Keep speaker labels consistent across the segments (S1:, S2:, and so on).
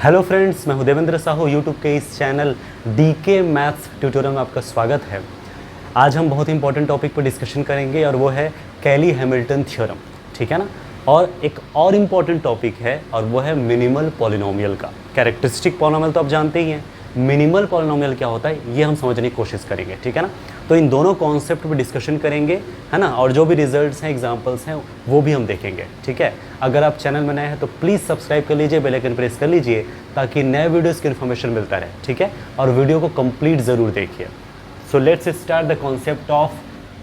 S1: Hello friends, मैं हूं Devendra Sahu. YouTube के इस चैनल डीके मैथ्स ट्यूटोरियल में आपका स्वागत है। आज हम बहुत इंपॉर्टेंट टॉपिक पर डिस्कशन करेंगे और वो है कैली हैमिल्टन थ्योरम, ठीक है ना। और एक और इम्पॉर्टेंट टॉपिक है और वो है मिनिमल पॉलिनोमियल का। कैरेक्टरिस्टिक पॉलिनोमियल तो आप जानते ही हैं, मिनिमल पॉलिनोमियल क्या होता है ये हम समझने की कोशिश करेंगे, ठीक है ना। तो इन दोनों कॉन्सेप्ट पे डिस्कशन करेंगे, है ना। और जो भी रिजल्ट्स हैं, एग्जांपल्स हैं, वो भी हम देखेंगे, ठीक है। अगर आप चैनल में नए हैं तो प्लीज़ सब्सक्राइब कर लीजिए, बेल आइकन प्रेस कर लीजिए ताकि नए वीडियोज़ की इन्फॉर्मेशन मिलता रहे, ठीक है। और वीडियो को कंप्लीट ज़रूर देखिए। So let's start the concept of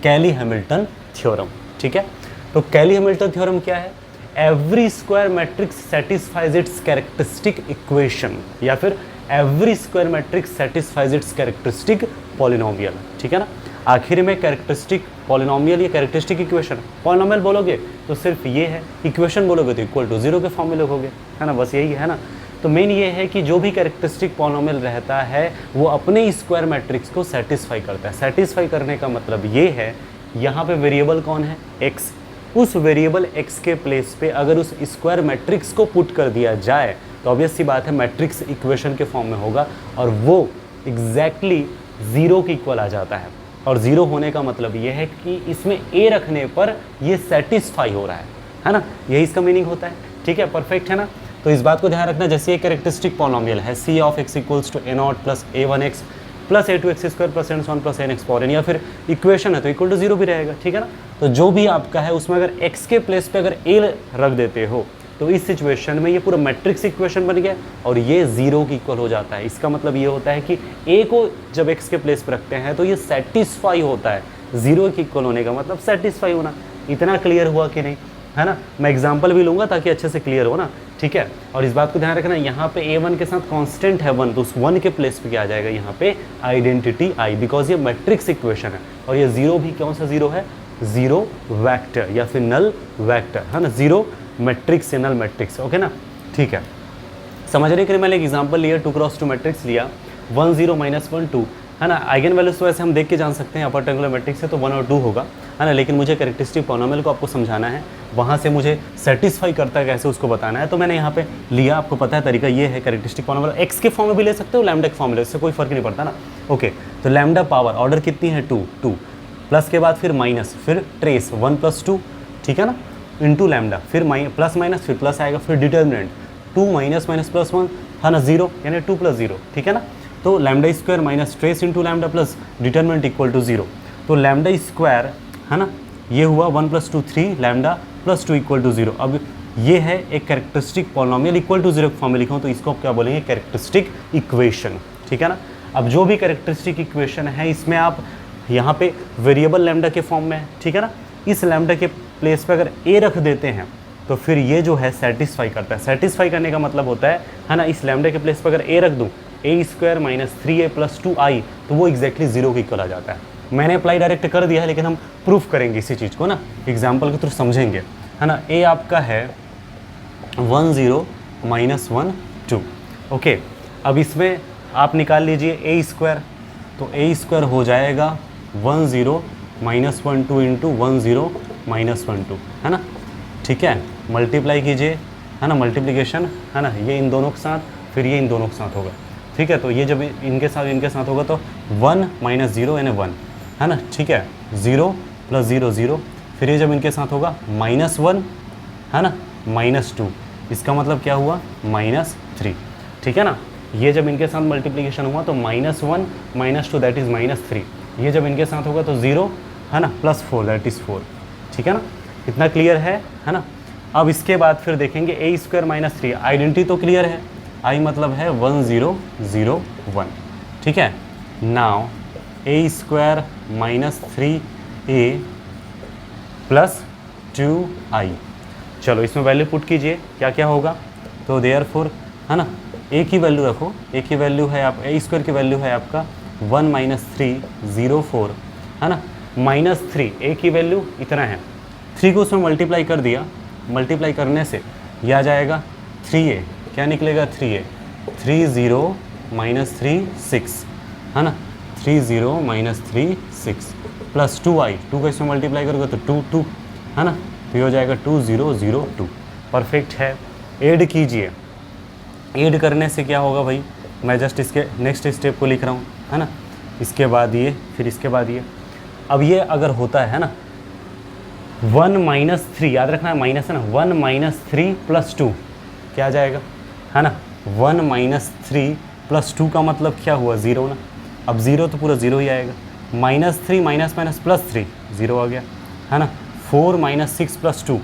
S1: Cayley Hamilton theorem, ठीक है। तो कैली हैमिल्टन थ्योरम क्या है? Every square matrix satisfies its characteristic equation, या फिर every square matrix satisfies its characteristic polynomial, ठीक है ना। आखिर में कैरेक्टरिस्टिक पॉलिनोमियल या कैरेक्टरिस्टिक इक्वेशन, पॉलिनोमियल बोलोगे तो सिर्फ ये है, इक्वेशन बोलोगे तो इक्वल टू जीरो के फॉर्म में लिखोगे, है ना। बस यही है ना। तो मेन ये है कि जो भी कैरेक्टरिस्टिक पॉलिनोमियल रहता है वो अपने स्क्वायर मैट्रिक्स को सेटिस्फाई करता है। सेटिस्फाई करने का मतलब ये है, यहाँ पे वेरिएबल कौन है? एक्स। उस वेरिएबल एक्स के प्लेस पे अगर उस स्क्वायर मैट्रिक्स को पुट कर दिया जाए तो ऑब्वियस सी बात है मैट्रिक्स इक्वेशन के फॉर्म में होगा और वो एग्जैक्टली ज़ीरो के इक्वल आ जाता है। और ज़ीरो होने का मतलब ये है कि इसमें ए रखने पर ये सेटिस्फाई हो रहा है ना। यही इसका मीनिंग होता है, ठीक है। परफेक्ट है ना। तो इस बात को ध्यान रखना, जैसे ये कैरेक्टरिस्टिक पॉलिनोमियल है C of x equals to a nought plus a one x plus a two x square plus n one plus n x power n, या फिर इक्वेशन है तो इक्वल टू जीरो भी रहेगा, ठीक है ना। तो जो भी आपका है उसमें अगर एक्स के प्लेस पे अगर ए रख देते हो तो इस सिचुएशन में ये पूरा मैट्रिक्स इक्वेशन बन गया और ये जीरो की इक्वल हो जाता है। इसका मतलब ये होता है कि ए को जब एक्स के प्लेस पे रखते हैं तो ये सेटिस्फाई होता है। जीरो की इक्वल होने का मतलब सेटिस्फाई होना। इतना क्लियर हुआ कि नहीं, है ना। मैं एग्जांपल भी लूँगा ताकि अच्छे से क्लियर हो ना, ठीक है। और इस बात को ध्यान रखना, यहाँ पे a1 के साथ कांस्टेंट है 1, तो उस 1 के प्लेस पे क्या आ जाएगा यहाँ पे आइडेंटिटी आई, बिकॉज ये मैट्रिक्स इक्वेशन है। और ये जीरो भी कौन सा जीरो है? जीरो वेक्टर या फिर नल वेक्टर, है ना। जीरो मैट्रिक्स से नल मैट्रिक्स, ओके ना, ठीक है। समझने के लिए मैंने एक एग्जाम्पल लिया, 2x2 मैट्रिक्स लिया, 1 0 -1 2, है ना। आइगन वैल्यूज तो ऐसे हम देख के जान सकते हैं, अपर ट्रायंगुलर मैट्रिक्स है तो 1 और 2 होगा, है ना। लेकिन मुझे कैरेक्टरिस्टिक पॉलिनोमियल को आपको समझाना है, वहाँ से मुझे सेटिस्फाई करता है कैसे उसको बताना है। तो मैंने यहाँ पे लिया, आपको पता है तरीका ये है। कैरेक्टरिस्टिक पॉलिनोमियल एक्स के फॉर्म में भी ले सकते हो, लैम्डा के फॉर्म में ले सकते हो, कोई फर्क नहीं पड़ता ना, ओके। तो लैम्डा पावर ऑर्डर कितनी है? 2 प्लस के बाद फिर माइनस, फिर ट्रेस 1 + 2, ठीक है ना, इंटू लैम्डा, फिर प्लस माइनस, फिर प्लस आएगा, फिर डिटर्मिनेंट 2 - +1, है ना, 0, यानी 2 + 0, ठीक है ना। तो lambda square minus trace into lambda plus determinant equal to 0। तो लैम्डा स्क्वायर, है ना, ये हुआ 1 + 2 3, लैम्डा + 2 इक्वल टू 0। अब ये है एक कैरेक्टरिस्टिक पॉलिनोमियल इक्वल टू 0 के फॉर्म में लिखा हूँ, तो इसको क्या बोलेंगे? कैरेक्टरिस्टिक इक्वेशन, ठीक है ना। अब जो भी कैरेक्टरिस्टिक इक्वेशन है इसमें आप यहाँ पे वेरिएबल लैम्डा के फॉर्म में है, ठीक है ना। इस लैम्डा के प्लेस पे अगर ए रख देते हैं तो फिर ये जो है सेटिस्फाई करता है। सेटिस्फाई करने का मतलब होता है ना, इस लैम्डा के प्लेस पे अगर ए रख दूँ, a² - 3a + 2i, तो वो एग्जैक्टली जीरो की इक्वल आ जाता है। मैंने अप्लाई डायरेक्ट कर दिया है, लेकिन हम प्रूफ करेंगे इसी चीज़ को ना, एग्जाम्पल के थ्रू समझेंगे, है ना। a आपका है 1 0 - 1 2, ओके। अब इसमें आप निकाल लीजिए a², तो a² हो जाएगा 1 0 - 1 2 इंटू 1 0 - 1 2, है ना, ठीक है। मल्टीप्लाई कीजिए, है ना, मल्टीप्लिकेशन, है ना, ये इन दोनों के साथ, फिर ये इन दोनों के साथ होगा, ठीक है। तो ये जब इनके साथ होगा तो 1 - 0 यानी 1, है ना, ठीक है। 0 + 0 0, फिर ये जब इनके साथ होगा -1, है ना, -2, इसका मतलब क्या हुआ? -3, ठीक है ना। ये जब इनके साथ मल्टीप्लिकेशन हुआ तो -1 - 2 दैट इज़ -3, ये जब इनके साथ होगा तो 0, है ना, +4 दैट इज़ 4, ठीक है ना। इतना क्लियर है ना। अब इसके बाद फिर देखेंगे a² - 3, आइडेंटिटी तो क्लियर है, आई मतलब है 1 0 0 1, ठीक है। नाउ a² - 3a + 2i, चलो इसमें वैल्यू पुट कीजिए, क्या क्या होगा? तो देयरफॉर, है ना, a की वैल्यू रखो, a की वैल्यू है आप a² की वैल्यू है आपका 1 - 3 0 4, है ना, -3, a की वैल्यू इतना है, 3 को उसमें मल्टीप्लाई कर दिया, मल्टीप्लाई करने से यह आ जाएगा 3a, क्या निकलेगा? 3a, 3 0 - 3 6, है ना, 3 0 - 3 6 प्लस 2i, 2 को इसमें मल्टीप्लाई करोगे तो 2 2, है ना, तो ये हो जाएगा 2 0 0 2। परफेक्ट है। ऐड कीजिए, ऐड करने से क्या होगा भाई, मैं जस्ट इसके नेक्स्ट स्टेप को लिख रहा हूँ, है ना, इसके बाद ये, फिर इसके बाद ये। अब ये अगर होता है ना 1 - 3, याद रखना है माइनस है ना, 1 - 3 + 2 क्या आ जाएगा, है ना, 1 - 3 + 2 का मतलब क्या हुआ, 0 ना। अब 0 तो पूरा 0 ही आएगा, -3 - +3 0 आ गया, है ना। 4 - 6 + 2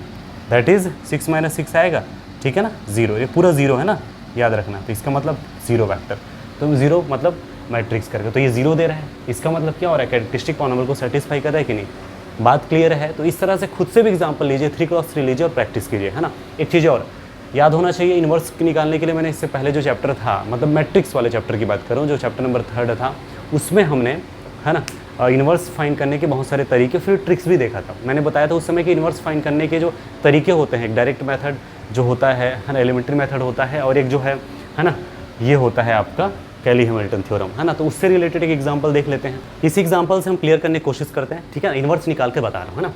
S1: दैट इज़ 6 - 6 आएगा, ठीक है ना, 0, ये पूरा 0 है ना, याद रखना। तो इसका मतलब 0 वेक्टर, तो 0 मतलब मैट्रिक्स करके, तो ये 0 दे रहा है, इसका मतलब क्या हो रहा है, कैरेक्टरिस्टिक पॉलिनॉमियल को सेटिस्फाई कर रहा है कि नहीं, बात क्लियर है। तो इस तरह से खुद से भी एग्जांपल लीजिए, 3x3 लीजिए और प्रैक्टिस कीजिए, है ना। एक चीज़ और याद होना चाहिए, इन्वर्स निकालने के लिए मैंने इससे पहले जो चैप्टर था, मतलब मैट्रिक्स वाले चैप्टर की बात करूँ, जो चैप्टर नंबर 3 था, उसमें हमने, है ना, इन्वर्स फाइंड करने के बहुत सारे तरीके फिर ट्रिक्स भी देखा था। मैंने बताया था उस समय कि इन्वर्स फाइंड करने के जो तरीके होते हैं, एक डायरेक्ट मेथड जो होता है ना, एलिमेंट्री मेथड होता है, और एक जो है ना, ये होता है आपका कैली हैमिल्टन थ्योरम, है ना। तो उससे रिलेटेड एक एग्जांपल देख लेते हैं, इस एग्जांपल से हम क्लियर करने की कोशिश करते हैं, ठीक है, इन्वर्स निकाल के बता रहा हूँ, है ना।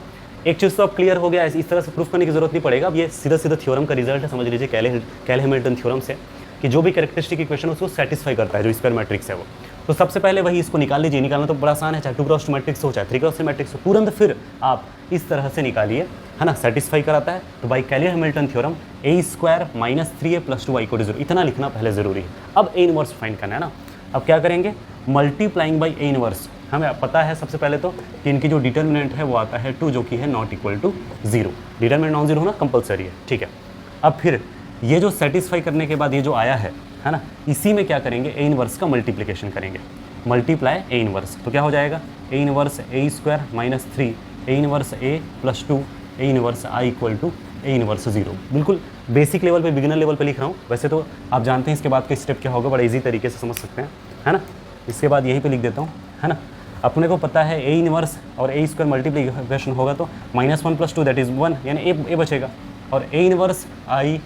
S1: एक चीज़ तो अब क्लियर हो गया, इस तरह से प्रूफ करने की जरूरत नहीं पड़ेगा। अब ये सीधा सीधा थ्योरम का रिजल्ट है, समझ लीजिए कैली हैमिल्टन थ्योरम से, कि जो भी कैरेक्टरिस्टिक इक्वेशन उसको सेटिस्फाई करता है, जो स्क्वायर मैट्रिक्स है वो। तो सबसे पहले वही इसको निकाल लीजिए, निकालना तो बड़ा आसान है, चाहे 2x2 मैट्रिक्स हो चाहे 3x3 मैट्रिक्स हो, तुरंत फिर आप इस तरह से निकालिए, है ना, सेटिस्फाई कराता है। तो by Kelly Hamilton theorem a² - 3a + 2y = 0, इतना लिखना पहले ज़रूरी है। अब a इनवर्स फाइंड करना है ना, अब क्या करेंगे, मल्टीप्लाइंग बाई a इनवर्स। हमें पता है सबसे पहले तो कि इनकी जो डिटर्मिनेंट है वो आता है 2, जो कि है not equal to 0, determinant non zero होना कंपलसरी है, ठीक है। अब फिर ये जो सेटिस्फाई करने के बाद ये जो आया है ना, इसी में क्या करेंगे, a इनवर्स का मल्टीप्लिकेशन करेंगे, मल्टीप्लाई a इनवर्स, तो क्या हो जाएगा, a inverse a² - 3 a inverse a + 2 a inverse I = a inverse 0। बिल्कुल बेसिक लेवल पे, बिगिनर लेवल पे लिख रहा हूँ, वैसे तो आप जानते हैं इसके बाद का स्टेप क्या होगा, बड़ा इजी तरीके से समझ सकते हैं, है ना। इसके बाद यहीं पे लिख देता हूँ, है ना। अपने को पता है a इनवर्स और a² मल्टीप्लिकेशन होगा तो -1 + 2 दैट इज़ 1, यानी a बचेगा, और a इनवर्स I,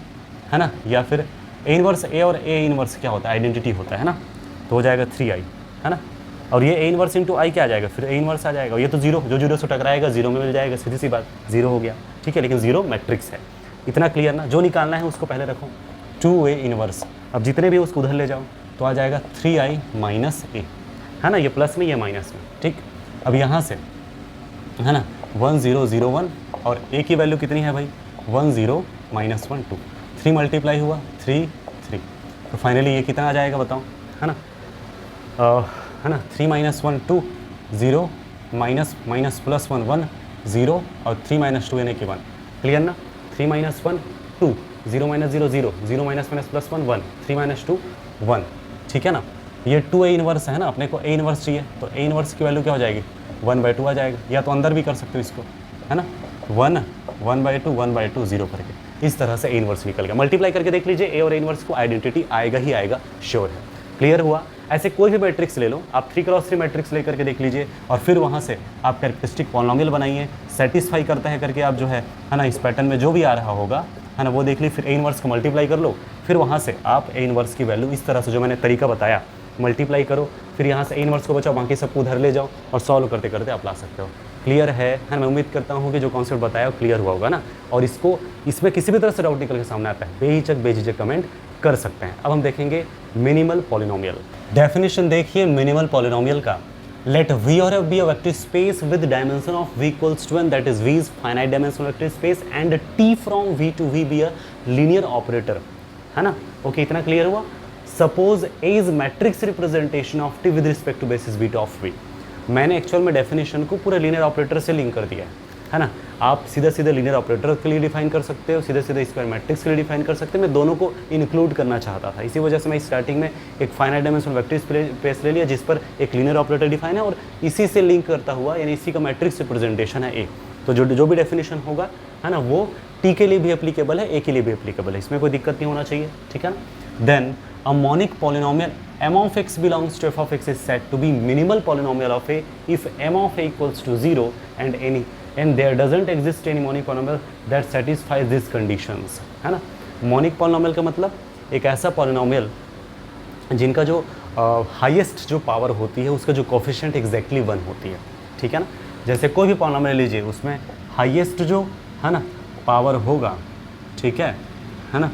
S1: है ना, या फिर a इनवर्स a और a इनवर्स क्या होता है, आइडेंटिटी होता है ना, तो हो जाएगा 3i, है ना। और ये a इनवर्स × I क्या आ जाएगा, फिर a इनवर्स आ जाएगा, ये तो 0, जो 0 से टकराएगा 0 में मिल जाएगा, सीधी सी बात, 0 हो गया, ठीक है। लेकिन 0 मैट्रिक्स है, इतना क्लियर ना। जो निकालना है उसको पहले रखो, 2a इनवर्स, अब जितने भी उसको उधर ले जाओ तो आ जाएगा 3i - a, है ना, ये प्लस में ये माइनस में, ठीक। अब यहाँ से, है ना, 1 0 0 1, और a की वैल्यू कितनी है भाई, 1 0 - 1 2, 3 मल्टीप्लाई हुआ 3 3, तो फाइनली ये कितना आ जाएगा बताओ, है ना, है ना, 3 - 1 2 0 माइनस +1 1 0 और 3 - 2 यानी कि 1, क्लियर ना। 3 - 1 2, 0 - 0 0, 0 +1 1, 3 - 2 1, ठीक है ना। ये 2a इनवर्स है ना, अपने को a इनवर्स चाहिए, तो a इनवर्स की वैल्यू क्या हो जाएगी, 1/2 आ जाएगा, या तो अंदर भी कर सकते हो इसको, है ना, 1 1/2 1/2 0 करके, इस तरह से a इनवर्स निकल गया। मल्टीप्लाई करके देख लीजिए, a और a इनवर्स को आइडेंटिटी आएगा ही आएगा, श्योर है, क्लियर हुआ। ऐसे कोई भी मैट्रिक्स ले लो, आप 3x3 मैट्रिक्स लेकर के देख लीजिए, और फिर वहाँ से आप कैरेक्टरिस्टिक पॉलिनॉमियल बनाइए, सेटिस्फाई करता है करके आप जो है ना, इस पैटर्न में जो भी आ रहा होगा, है ना, वो देख ली, फिर a इनवर्स को मल्टीप्लाई कर लो, फिर वहाँ से आप a इनवर्स की वैल्यू इस तरह से जो मैंने तरीका बताया मल्टीप्लाई करो, फिर यहाँ से a इनवर्स को बचाओ, बाकी सबको उधर ले जाओ, और सॉल्व करते करते आप ला सकते हो। क्लियर है ना, मैं उम्मीद करता हूँ कि जो कॉन्सेप्ट बताया वो क्लियर हुआ होगा ना। और इसको, इसमें किसी भी तरह से डाउट निकल के सामने आता है, बेझिझक कमेंट कर सकते हैं। अब हम देखेंगे मिनिमल पॉलिनोमियल। डेफिनेशन देखिए मिनिमल पॉलिनोमियल का, लेट V और F be a vector space with dimension of V = 1, that is V is finite dimensional vector space and T from V to V be a linear operator, है ना। Okay, इतना clear हुआ। Suppose A is matrix representation of T with respect to basis beta of V। मैंने actual में definition को पूरा linear operator से link कर दिया है ना। आप सीधा सीधा लीनियर ऑपरेटर के लिए डिफाइन कर सकते हो, सीधा सीधा स्क्वायर मैट्रिक्स के लिए डिफाइन कर सकते हो। मैं दोनों को इंक्लूड करना चाहता था, इसी वजह से मैं स्टार्टिंग में एक फाइनाइट डायमेंशनल वेक्टर स्पेस ले लिया, जिस पर एक लीनियर ऑपरेटर डिफाइन है, और इसी से लिंक करता हुआ, यानी इसी का मैट्रिक्स रिप्रेजेंटेशन है ए। तो जो भी डेफिनेशन होगा, है ना, वो टी के लिए भी एप्लीकेबल है, ए के लिए भी एप्लीकेबल है, इसमें कोई दिक्कत नहीं होना चाहिए, ठीक है ना। Then a monic polynomial m of x belongs to f of x is said to be minimal polynomial of a if m of a equals to 0 and there doesn't exist any monic polynomial that satisfies these conditions, है ना। monic polynomial का मतलब एक ऐसा polynomial जिनका जो highest जो power होती है उसका जो कोफिशिएंट एग्जैक्टली 1 होती है, ठीक है ना। जैसे कोई भी polynomial लीजिए, उसमें हाईएस्ट जो है ना पावर होगा, ठीक है ना,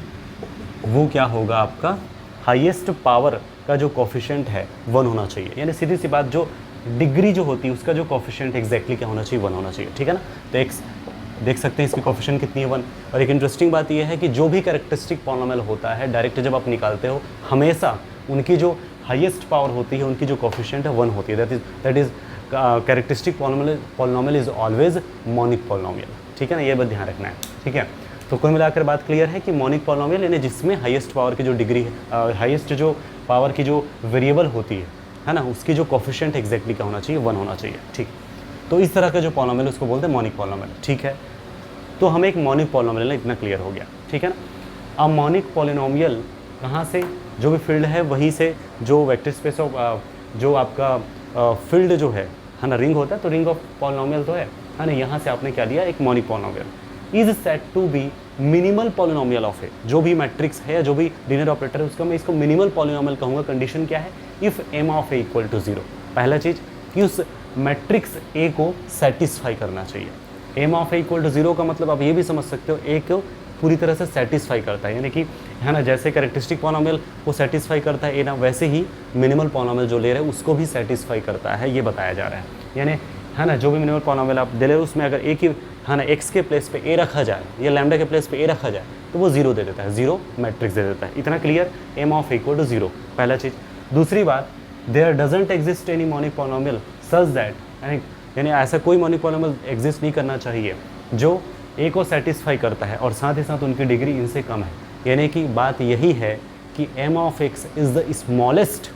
S1: वो क्या होगा, आपका हाईएस्ट पावर का जो कोफिशिएंट है 1 होना चाहिए। यानी सीधी सी बात, जो डिग्री जो होती है उसका जो कोफिशिएंट एग्जैक्टली क्या होना चाहिए, 1 होना चाहिए, ठीक है ना। तो एक्स देख सकते हैं इसकी कोफिशिएंट कितनी है, 1। और एक इंटरेस्टिंग बात यह है कि जो भी कैरेक्टरिस्टिक पॉलिनोमियल होता है डायरेक्ट जब आप निकालते हो, हमेशा उनकी जो हाईएस्ट पावर होती है उनकी जो कोफिशिएंट है 1 होती है। That is characteristic polynomial is always monic polynomial, ठीक है ना, ये बात ध्यान रखना है, ठीक है। तो कुल मिलाकर बात क्लियर है कि मोनिक पॉलिनोमियल यानी जिसमें हाईएस्ट पावर की जो डिग्री है, हाईएस्ट जो पावर की जो वेरिएबल होती है ना, उसकी जो कोफिशिएंट एग्जैक्टली क्या होना चाहिए, 1 होना चाहिए, ठीक। तो इस तरह का जो पॉलिनोमियल उसको बोलते हैं मोनिक पॉलिनोमियल, ठीक है। तो हमें एक मोनिक पॉलिनोमियल इतना क्लियर हो गया, ठीक है ना। अब मोनिक पॉलिनोमियल कहाँ से, जो भी फील्ड है वहीं से, जो वेक्टर स्पेस ऑफ जो आपका फील्ड जो है ना, रिंग होता है तो रिंग ऑफ पॉलिनोमियल तो है ना, यहाँ से आपने क्या लिया, एक monic polynomial is set to be minimal polynomial of A. जो भी मैट्रिक्स है या जो भी लीनियर ऑपरेटर है उसका मैं इसको मिनिमल पॉलिनोमियल कहूँगा। कंडीशन क्या है, if M of A equal to 0। पहला चीज़ कि उस मैट्रिक्स ए को सेटिस्फाई करना चाहिए। M of A equal to 0 का मतलब आप ये भी समझ सकते हो, ए को पूरी तरह से सेटिस्फाई करता है, यानी कि है ना, जैसे कैरेक्टरिस्टिक पॉलिनोमियल को सेटिस्फाई करता है ए ना, वैसे ही मिनिमल पॉलिनोमियल जो ले रहे हैं उसको भी सेटिस्फाई करता है, ये बताया जा रहा है। यानी है ना, जो भी मिनिमल पॉलिनोमियल आप दे रहे हो उसमें अगर ए की है ना एक्स के प्लेस पे ए रखा जाए या लैम्डा के प्लेस पे ए रखा जाए तो वो 0 दे देता है, 0 मैट्रिक्स दे देता है। इतना clear, m of equal to 0, पहला चीज़। दूसरी बात, there doesn't exist any monic polynomial such that, यानी ऐसा कोई मोनिक पॉलिनोमियल एग्जिस्ट नहीं करना चाहिए जो ए को सेटिस्फाई करता है और साथ ही साथ उनकी डिग्री इनसे कम है। यानी कि बात यही है कि m of x is the smallest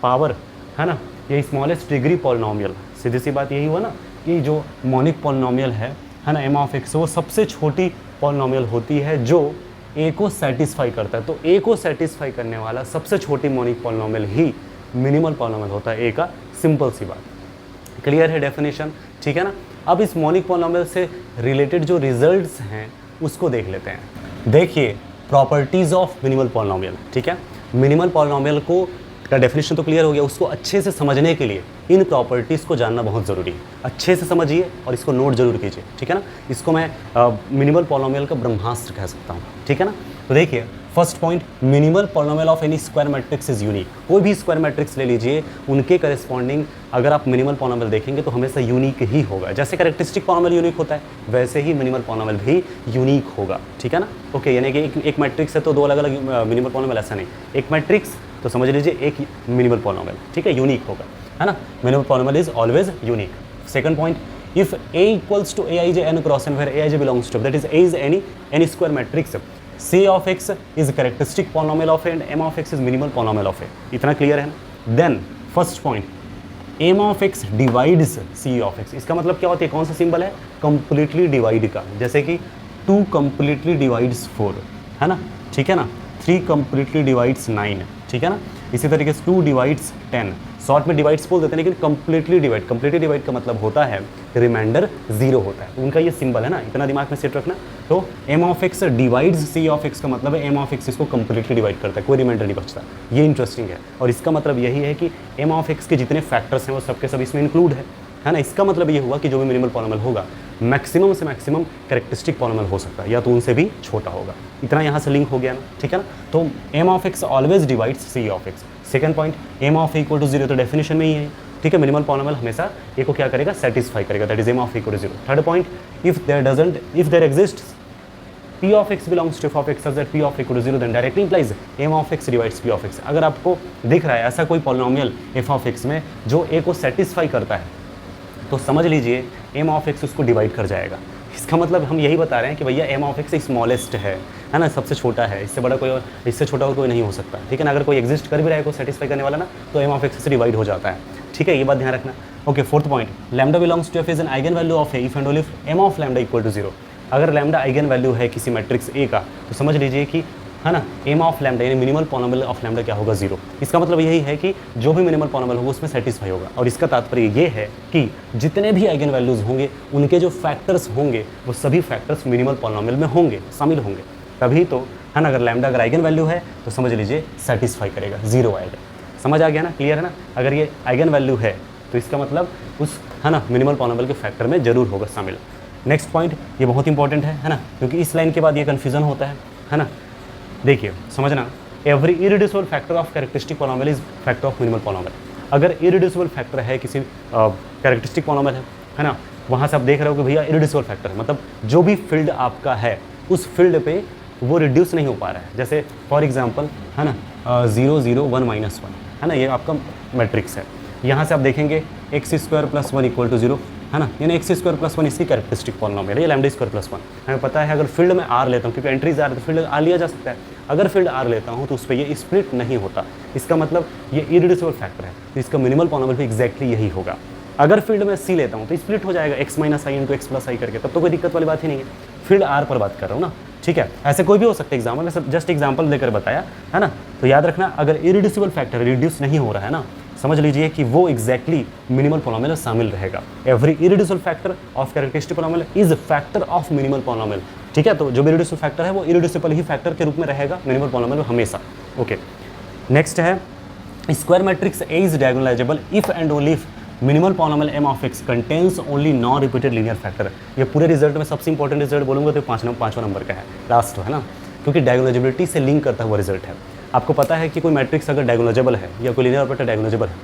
S1: power, है ना, ये स्मॉलेस्ट डिग्री पॉलिनोमियल। सीधी सी बात यही हुआ ना कि जो मोनिक पॉलिनोमियल है ना, एम ऑफ एक्स, वो सबसे छोटी पॉलिनोमियल होती है जो ए को सेटिस्फाई करता है। तो ए को सेटिस्फाई करने वाला सबसे छोटी मोनिक पॉलिनोमियल ही मिनिमल पॉलिनोमियल होता है, ए का। सिंपल सी बात, क्लियर है डेफिनेशन, ठीक है ना। अब इस मोनिक पॉलिनोमियल से रिलेटेड जो रिजल्ट्स हैं उसको देख लेते हैं। देखिए प्रॉपर्टीज़ ऑफ मिनिमल पॉलिनोमियल, ठीक है। मिनिमल पॉलिनोमियल को का डेफिनेशन तो क्लियर हो गया, उसको अच्छे से समझने के लिए इन प्रॉपर्टीज़ को जानना बहुत ज़रूरी है। अच्छे से समझिए और इसको नोट जरूर कीजिए, ठीक है ना। इसको मैं मिनिमल पॉलिनोमियल का ब्रह्मास्त्र कह सकता हूँ, ठीक है ना। तो देखिए first point, minimal polynomial of N E square matrix is unique. कोई भी स्क्वायर मैट्रिक्स ले लीजिए, उनके करस्पॉन्डिंग अगर आप मिनिमल पॉलिनोमियल देखेंगे तो हमेशा यूनिक ही होगा। जैसे कैरेक्टरिस्टिक पॉलिनोमियल यूनिक होता है वैसे ही मिनिमल पॉलिनोमियल भी यूनिक होगा, ठीक है ना। ओके, यानी कि एक मैट्रिक्स है तो दो अलग अलग मिनिमल पॉलिनोमियल, ऐसा नहीं। एक मैट्रिक्स तो समझ लीजिए एक मिनिमल पॉलिनोमियल, ठीक है, यूनिक होगा, है ना। Minimal polynomial is always unique. Second point, if a equals to aij n cross n where aij belongs to, that is a is any square matrix, c of x is characteristic polynomial of a and m of x is minimal polynomial of a। इतना clear है ना। Then first point, m of x divides c of x। इसका मतलब क्या होता है, कौन सा सिंबल है, कंप्लीटली डिवाइड का। जैसे कि 2 कंप्लीटली डिवाइड्स 4, है ना, ठीक है ना। 3 कंप्लीटली डिवाइड्स 9, ठीक है ना। इसी तरीके से 2 डिवाइड्स 10, शॉर्ट में डिवाइड्स बोल देते हैं, लेकिन कंप्लीटली डिवाइड का मतलब होता है रिमाइंडर 0 होता है, उनका ये सिंबल है ना, इतना दिमाग में सेट रखना। तो m of x divides c of x का मतलब है m ऑफ x इसको कंप्लीटली डिवाइड करता है, कोई रिमाइंडर नहीं बचता। ये इंटरेस्टिंग है और इसका मतलब यही है कि m ऑफ x के जितने फैक्टर्स हैं वो सबके सब इसमें इंक्लूड है ना। इसका मतलब ये हुआ कि जो भी मिनिमल पॉलिनोमियल होगा मैक्सिमम से मैक्सिमम कैरेक्टरिस्टिक पॉलिनोमियल हो सकता है या तो उनसे भी छोटा होगा। इतना यहाँ से लिंक हो गया ना, ठीक है ना। तो m of x always divides c of x। Second point, m of a equal to 0, तो डेफिनेशन में ही है, ठीक है। मिनिमल पॉलिनोमियल हमेशा ए को क्या करेगा, सेटिस्फाई करेगा, that is m of a equal to 0। Third point, if there exist p of x belongs to f of x such that p of a equal to 0 then directly implies m of x divides p of x। अगर आपको दिख रहा है ऐसा कोई polynomial f of x में जो a को सेटिस्फाई करता है तो समझ लीजिए m ऑफ x उसको डिवाइड कर जाएगा। इसका मतलब हम यही बता रहे हैं कि भैया m ऑफ x स्मॉलेस्ट है ना, सबसे छोटा है, इससे बड़ा कोई और, इससे छोटा और कोई नहीं हो सकता, ठीक है ना। अगर कोई एग्जिस्ट कर भी रहा है को सेटिस्फाई करने वाला ना, तो m ऑफ x से डिवाइड हो जाता है, ठीक है, ये बात ध्यान रखना। Okay, fourth point, lambda belongs to f is an eigenvalue of a if and only if m of lambda equal to 0। अगर लैम्डा आइगन वैल्यू है किसी मैट्रिक्स a का तो समझ लीजिए कि है ना m ऑफ लैम्डा यानी मिनिमल पॉलिनोमियल ऑफ लैम्डा क्या होगा, 0। इसका मतलब यही है कि जो भी मिनिमल पॉलिनोमियल होगा उसमें सेटिस्फाई होगा। और इसका तात्पर्य ये है कि जितने भी आइगन वैल्यूज होंगे उनके जो फैक्टर्स होंगे वो सभी फैक्टर्स मिनिमल पॉलिनोमियल में होंगे, शामिल होंगे, तभी तो है ना। अगर लैम्डा अगर आइगन वैल्यू है तो समझ लीजिए सेटिस्फाई करेगा, 0 आएगा। समझ आ गया ना, क्लियर है ना। अगर ये आइगन वैल्यू है तो इसका मतलब उस है ना मिनिमल पॉलिनोमियल के फैक्टर में जरूर होगा शामिल। नेक्स्ट पॉइंट, ये बहुत इंपॉर्टेंट है ना, क्योंकि इस लाइन के बाद ये कन्फ्यूजन होता है ना। देखिए समझना, every irreducible factor of characteristic polynomial is factor of minimal polynomial. अगर इरिड्यूसिबल फैक्टर है किसी कैरेक्टरिस्टिक पॉलिनोमियल है ना, वहाँ से आप देख रहे हो कि भैया इरिड्यूसिबल फैक्टर है, मतलब जो भी फील्ड आपका है उस फील्ड पे वो रिड्यूस नहीं हो पा रहा है। जैसे फॉर एग्जांपल है ना 0 0 1 -1 है ना, ये आपका मैट्रिक्स है। यहाँ से आप देखेंगे x² + 1 = 0 है ना, यानी x² + 1 इसकी कैरेक्टरिस्टिक पॉलिनोमियल है, ये λ² + 1। हमें पता है अगर फील्ड में r लेता हूँ, क्योंकि एंट्रीज r तो फील्ड r लिया जा सकता है। अगर फील्ड r लेता हूँ तो उस पर ये स्प्लिट नहीं होता, इसका मतलब ये इरिड्यूसिबल फैक्टर है, तो इसका मिनिमल पॉलिनोमियल भी एग्जैक्टली यही होगा। अगर फील्ड में c लेता हूँ तो स्प्लिट हो जाएगा x - i × x + i करके, तब तो कोई दिक्कत वाली बात ही नहीं है। फील्ड r पर बात कर रहा हूँ ना, ठीक है। ऐसे कोई भी हो सकता है एग्जाम्पल, मैं जस्ट एग्जाम्पल देकर बताया है ना। तो याद रखना, अगर इरिड्यूसिबल फैक्टर रिड्यूस नहीं हो रहा है ना, समझ लीजिए कि वो एग्जैक्टली मिनिमल पॉलिनोमियल में शामिल रहेगा। Every irreducible factor of characteristic polynomial is factor of minimal polynomial, ठीक है। तो जो भी इरिड्यूसिबल फैक्टर है वो इरिड्यूसिबल ही फैक्टर के रूप में रहेगा मिनिमल पॉलिनोमियल में हमेशा। ओके, नेक्स्ट है square matrix A is diagonalisable if and only if minimal polynomial m of x contains only non repeated linear factor. ये पूरे रिजल्ट में सबसे इंपॉर्टेंट रिजल्ट बोलूँगा तो पाँचवां नंबर का है, लास्ट है ना, क्योंकि डायगोनलाइजेबिलिटी से लिंक करता हुआ रिजल्ट है। आपको पता है कि कोई मैट्रिक्स अगर डायगोनलाइजेबल है या कोई लीनियर ऑपरेटर डायगोनलाइजेबल है,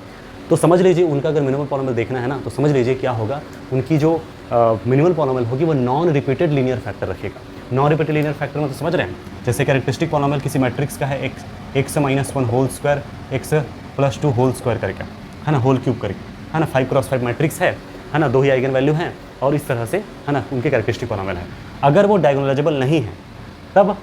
S1: तो समझ लीजिए उनका अगर मिनिमल पॉलिनोमियल देखना है ना, तो समझ लीजिए क्या होगा, उनकी जो मिनिमल पॉलिनोमियल होगी वो नॉन रिपीटेड लीनियर फैक्टर रखेगा। नॉन रिपीटेड लीनियर फैक्टर में तो समझ रहे हैं, जैसे कैरेक्टरिस्टिक पॉलिनोमियल किसी मैट्रिक्स का है x - 1 whole square x + 2 whole square करके है ना, होल क्यूब करके है ना, 5 × 5 मैट्रिक्स है ना, 2 ही आइगन वैल्यू हैं और इस तरह से है ना उनके कैरेक्टरिस्टिक पॉलिनोमियल है। अगर वो डायगोनलाइजेबल नहीं है तब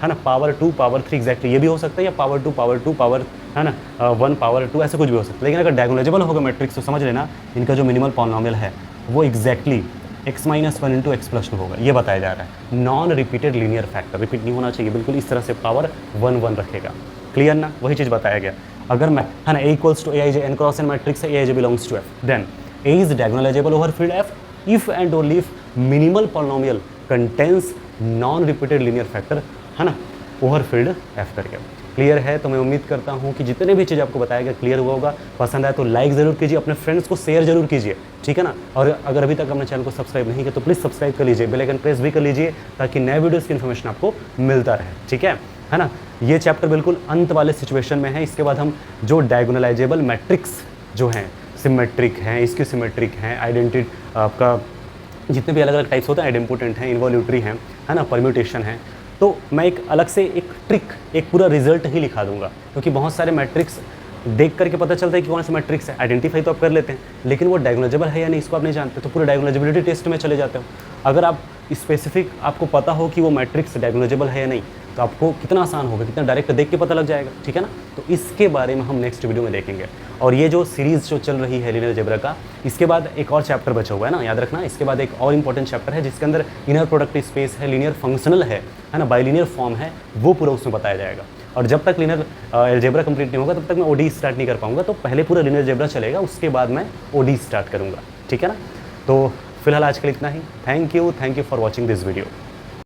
S1: है ना पावर 2 पावर 3 एग्जैक्टली ये भी हो सकता है, या पावर 2 पावर है ना 1 पावर 2 ऐसे कुछ भी हो सकता है। लेकिन अगर डायगोनलाइजेबल होगा मैट्रिक्स तो समझ लेना इनका जो मिनिमल पॉलिनोमियल है वो एग्जैक्टली x - 1 × x + 2 होगा, ये बताया जा रहा है। Non repeated linear factor, repeat नहीं होना चाहिए बिल्कुल, इस तरह से पावर 1 1 रखेगा। क्लियर ना, वही चीज़ बताया गया। अगर मैं है ना a = aij n × n matrix है, aij belongs to f, then a is diagonalizable over field f if and only if minimal polynomial contains non repeated linear factor है ना ओवर फील्ड f करके। क्लियर है, तो मैं उम्मीद करता हूँ कि जितने भी चीज़ आपको बताया गया क्लियर हुआ होगा। पसंद आए तो लाइक ज़रूर कीजिए, अपने फ्रेंड्स को शेयर जरूर कीजिए, ठीक है ना। और अगर अभी तक अपने चैनल को सब्सक्राइब नहीं किया तो प्लीज़ सब्सक्राइब कर लीजिए, बेल आइकन प्रेस भी कर लीजिए ताकि नए वीडियोज़ की इन्फॉर्मेशन आपको मिलता रहे, ठीक है ना। ये चैप्टर बिल्कुल अंत वाले सिचुएशन में है। इसके बाद हम जो डायगोनलाइजेबल मैट्रिक्स जो हैं, सिमेट्रिक हैं, इसके सिमेट्रिक हैं, आइडेंटिटी आपका जितने भी अलग अलग टाइप्स होते हैं, आइडेम्पोटेंट हैं, इन्वॉल्यूटरी हैं है ना, परम्यूटेशन है, तो मैं एक अलग से एक ट्रिक, एक पूरा रिजल्ट ही लिखा दूंगा, क्योंकि बहुत सारे मैट्रिक्स देख करके पता चलता है कि कौन सा मैट्रिक्स है। आइडेंटिफाई तो आप कर लेते हैं, लेकिन वो डायगोनलाइजेबल है या नहीं इसको आप नहीं जानते, तो पूरे डायगोनलाइजेबिलिटी टेस्ट में चले जाते हो। अगर आप स्पेसिफिक आपको पता हो कि वो मैट्रिक्स डायगोनलाइजेबल है या नहीं, तो आपको कितना आसान होगा, कितना डायरेक्ट देख के पता लग जाएगा, ठीक है ना। तो इसके बारे में हम नेक्स्ट वीडियो में देखेंगे। और ये जो सीरीज़ जो चल रही है लीनियर अलजेब्रा का, इसके बाद एक और चैप्टर बचा हुआ है ना, याद रखना। इसके बाद एक और इंपॉर्टेंट चैप्टर है जिसके अंदर इनर प्रोडक्ट स्पेस है, लीनियर फंक्शनल है ना, बाइलिनियर फॉर्म है, वो पूरा उसमें बताया जाएगा। और जब तक लीनियर अलजेब्रा कंप्लीट नहीं होगा तब तक मैं ओडी स्टार्ट नहीं कर पाऊंगा, तो पहले पूरा लीनियर अलजेब्रा चलेगा, उसके बाद मैं ओडी स्टार्ट करूँगा, ठीक है ना। तो फिलहाल आज के लिए इतना ही। Thank you for watching this video.